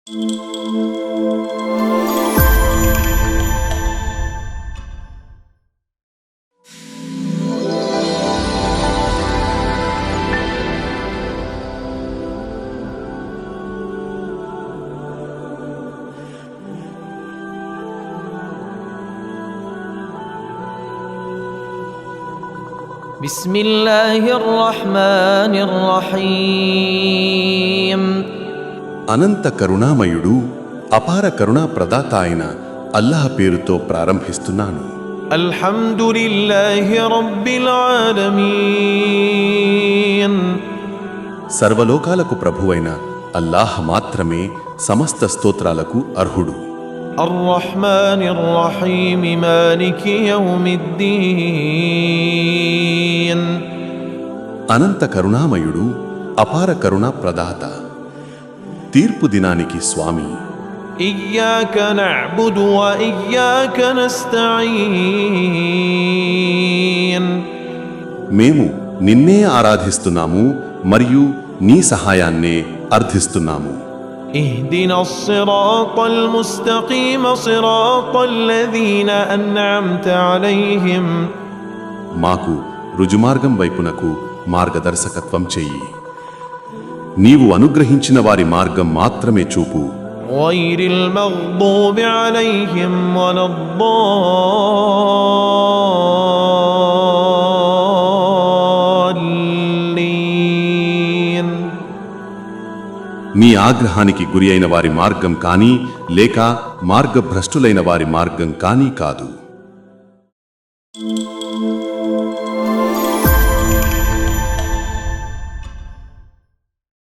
بسم الله الرحمن الرحيم అనంత కరుణామయుడు అపార కరుణా ప్రదాత అయిన అల్లాహ్ పేరుతో ప్రారంభిస్తున్నాను. الحمد لله رب العالمين సర్వలోకాలకు ప్రభువైన అల్లాహ్ మాత్రమే సమస్త స్తోత్రాలకు అర్హుడు. الرحمن الرحيم مالك يوم الدين అనంత కరుణామయుడు అపార కరుణా ప్రదాత తీర్పు దినానికి స్వామి. إياك نعبد وإياك نستعين మేము నిన్నే ఆరాధిస్తున్నాము మరియు నీ సహాయాన్నే అర్థిస్తున్నాము. اهدنا الصراط المستقيم صراط الذين أنعمت عليهم మాకు రుజుమార్గం వైపునకు మార్గదర్శకత్వం చెయ్యి. నీవు అనుగ్రహించిన వారి మార్గం మాత్రమే చూపు. غير المغضوب عليهم ولا الضالين నీ ఆగ్రహానికి గురి అయిన వారి మార్గం కానీ లేక మార్గభ్రష్టులైన వారి మార్గం కానీ కాదు.